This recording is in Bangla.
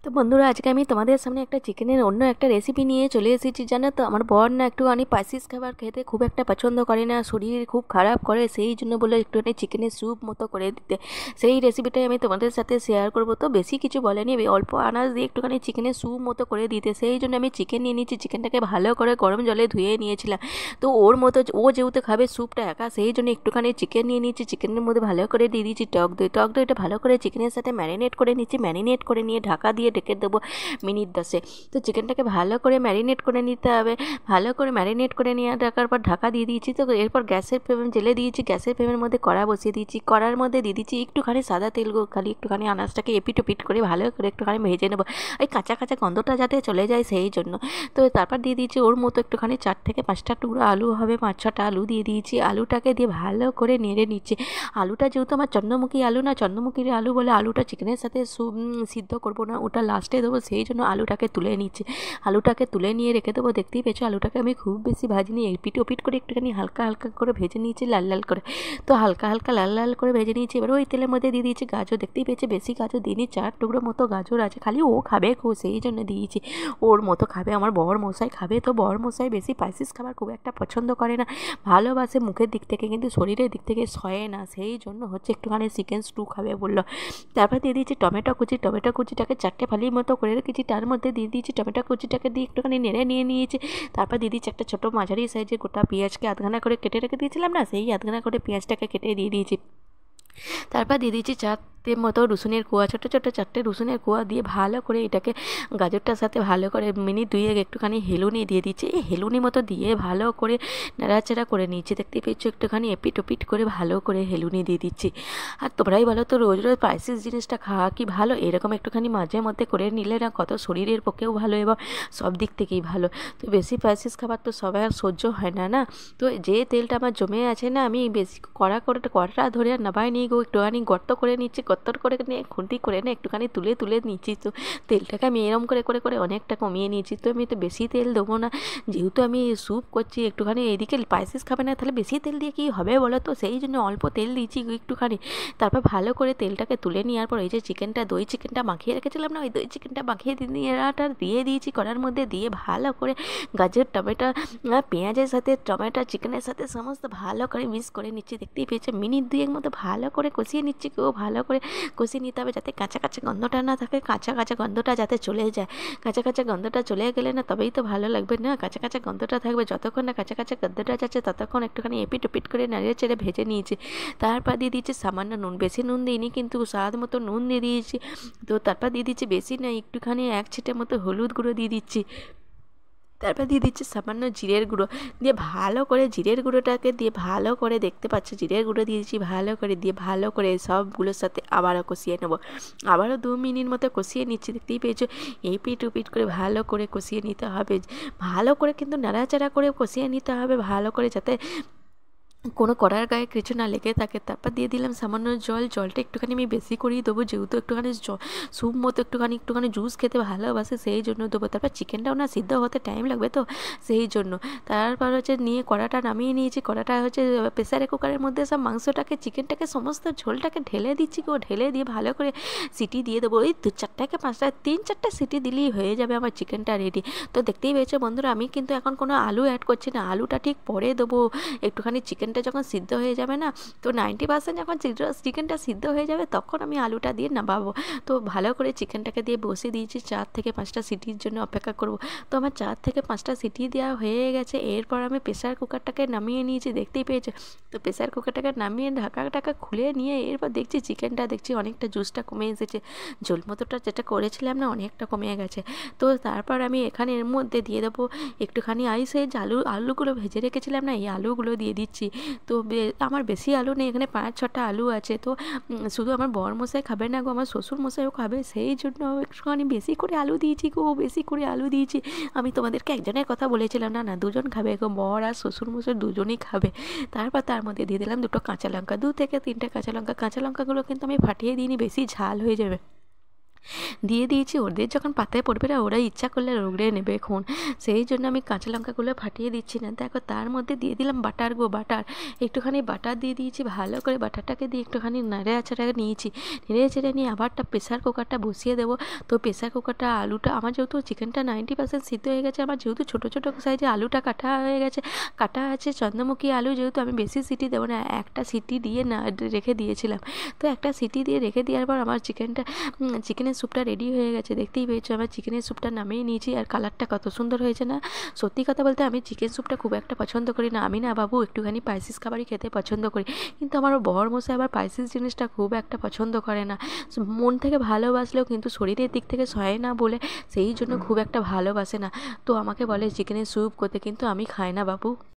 তো বন্ধুরা, আজকে আমি তোমাদের সামনে একটা চিকেনের অন্য একটা রেসিপি নিয়ে চলে এসেছি। জানো তো, আমার বর না একটুখানি স্পাইসিস খাবার খেতে খুব একটা পছন্দ করে না, শরীর খুব খারাপ করে, সেই জন্য বলে একটুখানি চিকেনের স্যুপ মতো করে দিতে। সেই রেসিপিটাই আমি তোমাদের সাথে শেয়ার করবো। তো বেশি কিছু বলেনি, অল্প আনাজ দিয়ে একটুখানি চিকেনের স্যুপ মতো করে দিতে। সেই জন্য আমি চিকেন নিয়ে নিচ্ছি, চিকেনটাকে ভালো করে গরম জলে ধুয়ে নিয়েছিলাম। তো ওর মতো ও যেহেতু খাবে স্যুপটা একা, সেই জন্য একটুখানি চিকেন নিয়ে নিচ্ছি। চিকেনের মধ্যে ভালো করে দিয়ে দিচ্ছি টক দইটা ভালো করে চিকেনের সাথে ম্যারিনেট করে নিচ্ছি। ম্যারিনেট করে নিয়ে ঢাকা দিয়ে ঢেকে দেবো মিনিট 10। তো চিকেনটাকে ভালো করে ম্যারিনেট করে নিতে হবে। ভালো করে ম্যারিনেট করে নিয়ে রাখার পর ঢাকা দিয়ে দিয়েছি। তো এরপর গ্যাসের ফ্লেম জেলে দিয়েছি। গ্যাসের ফ্লেমের মধ্যে কড়া বসিয়ে দিয়েছি। কড়ার মধ্যে দিয়ে দিচ্ছি একটুখানি সাদা তেল, খালি একটুখানি আনাজটাকে এপিট ওপিট করে ভালো করে একটুখানি ভেজে নেবো, ওই কাঁচা কাঁচা গন্ধটা যাতে চলে যায় সেই জন্য। তো তারপর দিয়ে দিয়েছি ওর মতো একটুখানি 4 থেকে 5টা টুকরো আলু হবে, 5-6টা আলু দিয়ে দিয়েছি। আলুটাকে দিয়ে ভালো করে নেড়ে নিচ্ছি। আলুটা যেহেতু আমার চন্দ্রমুখী আলু না, চন্দ্রমুখীর আলু বলে আলুটা চিকেনের সাথে সিদ্ধ করবো না, ওটা লাস্টে দেবো, সেই জন্য আলুটাকে তুলে নিচ্ছি। আলুটাকে তুলে নিয়ে রেখে দেবো। দেখতেই পেয়েছো আলুটাকে আমি খুব বেশি ভাজিনি, এপিট ওপিট করে একটুখানি হালকা হালকা করে ভেজে নিয়েছি লাল লাল করে। তো হালকা হালকা লাল লাল করে ভেজে নিয়েছি। এবার ওই তেলের মধ্যে দিয়ে দিয়েছি গাজর। দেখতেই পেয়েছি বেশি গাজর দিইনি, 4 টুকরো মতো গাজর আছে, খালি ও খাবে খুব, সেই জন্য দিয়েছি। ওর মতো খাবে, আমার বর মশাই খাবে। তো বর মশাই বেশি স্পাইসিস খাবার খুব একটা পছন্দ করে না, ভালোবাসে মুখের দিক থেকে কিন্তু শরীরের দিক থেকে সয়ে না, সেই জন্য হচ্ছে একটুখানি চিকেন স্টু খাবে বললো। তারপর দিয়ে দিয়েছি টমেটো কুচি। টমেটো কুচিটাকে 4টে ফালির মতো করে রেখেছি, তার মধ্যে দিয়ে দিয়েছি টমেটো কুচিটাকে দিয়ে একটুখানি নেড়ে নিয়ে নিয়েছি। তারপর দিয়ে দিচ্ছি একটা ছোটো মাঝারি সাইজের গোটা পেঁয়াজকে আধখানা করে কেটে রেখে দিয়েছিলাম না, সেই আধখানা করে পেঁয়াজটাকে কেটে দিয়ে দিয়েছি। তারপর দিয়ে দিচ্ছি 4টে মতো রসুনের কোয়া, ছোটো ছোটো 4টে রসুনের কোয়া দিয়ে ভালো করে এটাকে গাজরটার সাথে ভালো করে মিনিট 2 একটুখানি হেলুনি দিয়ে দিচ্ছি। এই হেলুনি মতো দিয়ে ভালো করে নাড়াচাড়া করে নিচ্ছি। দেখতে পেয়েছো একটুখানি এপিট ওপিট করে ভালো করে হেলুনি দিয়ে দিচ্ছি। আর তোমরাই বলো তো, রোজ রোজ স্পাইসিস জিনিসটা খাওয়া কি ভালো? এরকম একটুখানি মাঝে মধ্যে করে নিলে না কত শরীরের পক্ষেও ভালো এবং সব দিক থেকেই ভালো। তো বেশি স্পাইসিস খাবার তো সবাই আর সহ্য হয় না না। তো যে তেলটা আমার জমে আছে না, আমি বেশি কড়া ধরে আর নাবাই নিয়ে একটুখানি গর্ত করে নিচ্ছি। গর্ত করে নিয়ে খুন্তি করে না একটুখানি তুলে তুলে নিচ্ছি। তো তেলটাকে আমি এরম করে করে করে অনেকটা কমিয়ে নিয়েছি। তো আমি তো বেশি তেল দেবো না, যেহেতু আমি স্যুপ করছি। একটুখানি এদিকে স্পাইসিস খাবে না, তাহলে বেশি তেল দিয়ে কী হবে বলো তো, সেই জন্য অল্প তেল দিয়েছি একটুখানি। তারপর ভালো করে তেলটাকে তুলে নেওয়ার পর এই যে দই চিকেনটা মাখিয়ে রেখেছিলাম না, ওই দই চিকেনটা মাখিয়ে নেওয়াটা দিয়ে দিয়েছি কড়ার মধ্যে। দিয়ে ভালো করে গাজর টমেটো পেঁয়াজের সাথে টমেটো চিকেনের সাথে সমস্ত ভালো করে মিক্স করে নিচ্ছি। দেখতেই পেয়েছে মিনিট 2 মতো ভালো করে কষিয়ে নিচ্ছি। কেউ ভালো করে কষিয়ে নিতে হবে, যাতে কাঁচা কাঁচা গন্ধটা না থাকে, কাঁচা কাঁচা গন্ধটা যাতে চলে যায়। কাঁচা কাঁচা গন্ধটা চলে গেলে না তবেই তো ভালো লাগবে না, কাঁচা কাঁচা গন্ধটা থাকবে। যতক্ষণ না কাঁচা কাঁচা গন্ধটা যাচ্ছে ততক্ষণ একটুখানি এপিট ওপিট করে নাড়িয়ে চেড়ে ভেজে নিয়েছি। তারপর দিয়ে দিচ্ছি সামান্য নুন, বেশি নুন দিইনি কিন্তু স্বাদ মতো নুন দিয়ে দিয়েছি। তো তারপর দিয়ে দিচ্ছি বেশি না, একটুখানি 1 ছিটে মতো হলুদ গুঁড়ো দিয়ে দিচ্ছি। তারপর দিয়ে দিচ্ছি সামান্য জিরের গুঁড়ো, দিয়ে ভালো করে জিরের গুঁড়োটাকে দিয়ে ভালো করে, দেখতে পাচ্ছ জিরের গুঁড়ো দিয়েছি ভালো করে, দিয়ে ভালো করে সবগুলোর সাথে আবারও কষিয়ে নেবো। আবারও 2 মিনিট মতো কষিয়ে নিচ্ছি। দেখতেই পেয়েছো এই পিট উপিট করে ভালো করে কষিয়ে নিতে হবে। ভালো করে কিন্তু নাড়াচাড়া করে কষিয়ে নিতে হবে ভালো করে, যাতে কোনো কড়ার গায়ে কিছু না লেগে থাকে। তারপর দিয়ে দিলাম সামান্য জল। জলটা একটুখানি আমি বেশি করেই দেবো, যেহেতু একটুখানি স্যুপ মতো একটুখানি জুস খেতে ভালোবাসে, সেই জন্য দেবো। তারপর চিকেনটাও না সিদ্ধ হতে টাইম লাগবে, তো সেই জন্য। তারপর হচ্ছে নিয়ে কড়াটা নামিয়ে নিয়েছি। কড়াটা হচ্ছে প্রেসারে কুকারের মধ্যে সব মাংসটাকে চিকেনটাকে সমস্ত ঝোলটাকে ঢেলে দিচ্ছি। ঢেলে দিয়ে ভালো করে সিটি দিয়ে দেবো। ওই 4টা কি 5টা 3-4টা সিটি দিলেই হয়ে যাবে আমার চিকেনটা রেডি। তো দেখতেই পেয়েছো বন্ধুরা, আমি কিন্তু এখন কোনো আলু অ্যাড করছি না, আলুটা ঠিক পরে দেবো। একটুখানি চিকেনটা যখন সিদ্ধ হয়ে যাবে না, তো 90% যখন চিকেনটা সিদ্ধ হয়ে যাবে তখন আমি আলুটা দিয়ে নামাবো। তো ভালো করে চিকেনটাকে দিয়ে বসিয়ে দিয়েছি, 4 থেকে 5টা সিটির জন্য অপেক্ষা করব। তো আমার 4 থেকে 5টা সিটি দেওয়া হয়ে গেছে। এরপর আমি প্রেসার কুকারটাকে নামিয়ে নিয়েছি, দেখতেই পেয়েছো। তো প্রেসার কুকারটাকে নামিয়ে ঢাকাটাকে খুলে নিয়ে এরপর দেখছি চিকেনটা অনেকটা জুসটা কমে এসেছে। ঝোল মতোটা যেটা করেছিলাম না, অনেকটা কমে গেছে। তো তারপর আমি এখানে এর মধ্যে দিয়ে দেবো একটুখানি আইসে আলুগুলো ভেজে রেখেছিলাম না, এই আলুগুলো দিয়ে দিচ্ছি। তো আমার বেশি আলু নেই, এখানে 5-6টা আলু আছে। তো শুধু আমার বর মশাই খাবে না গো, আমার শ্বশুর মশাইও খাবে, সেই জন্য একটুখানি বেশি করে আলু দিয়েছি গো, বেশি করে আলু দিয়েছি। আমি তোমাদেরকে একজনের কথা বলেছিলাম না, 2জন খাবে গো, বর আর শ্বশুর মশাই 2জনই খাবে। তারপর তার মধ্যে দিয়ে দিলাম 2টো কাঁচা লঙ্কা, 2 থেকে 3টে কাঁচা লঙ্কা। কাঁচা লঙ্কাগুলো কিন্তু আমি ফাটিয়ে দিইনি, বেশি ঝাল হয়ে যাবে। দিয়ে দিয়েছি। ওদের যখন পাতায় পড়বে না ওরা ইচ্ছা করলে রগড়ে নেবে খুন, সেই জন্য আমি কাঁচা লঙ্কাগুলো ফাটিয়ে দিচ্ছি না। দেখো তার মধ্যে দিয়ে দিলাম বাটার, একটুখানি বাটার দিয়ে দিয়েছি, ভালো করে বাটারটাকে দিয়ে একটুখানি নেড়ে আচাড়ে নিয়েছি। নেড়ে চেড়ে নিয়ে আবারটা প্রেসার কুকারটা বসিয়ে দেবো। তো প্রেসার কুকারটা আলুটা আমার যেহেতু চিকেনটা 90% সিদ্ধ হয়ে গেছে, আমার যেহেতু ছোটো ছোটো সাইজে আলুটা কাটা হয়ে গেছে, কাটা আছে চন্দ্রমুখী আলু, যেহেতু আমি বেশি সিটি দেবো না, একটা সিটি দিয়ে না রেখে দিয়েছিলাম। তো একটা সিটি দিয়ে রেখে দেওয়ার পর আমার চিকেনের স্যুপটা রেডি হয়ে গেছে। দেখতেই পেয়েছো আমার চিকেনের স্যুপটা নামিয়ে নিয়েছি, আর কালারটা কত সুন্দর হয়েছে না। সত্যি কথা বলতে আমি চিকেন স্যুপটা খুব একটা পছন্দ করি না, আমি না বাবু একটুখানি স্পাইসিস খাবারই খেতে পছন্দ করি, কিন্তু আমার বরমশাই আবার স্পাইসিস জিনিসটা খুব একটা পছন্দ করে না। মন থেকে ভালোবাসলেও কিন্তু শরীরের দিক থেকে সয় না বলে সেই জন্য খুব একটা ভালোবাসে না। তো আমাকে বলে চিকেনের স্যুপ করতে, কিন্তু আমি খাই না বাবু।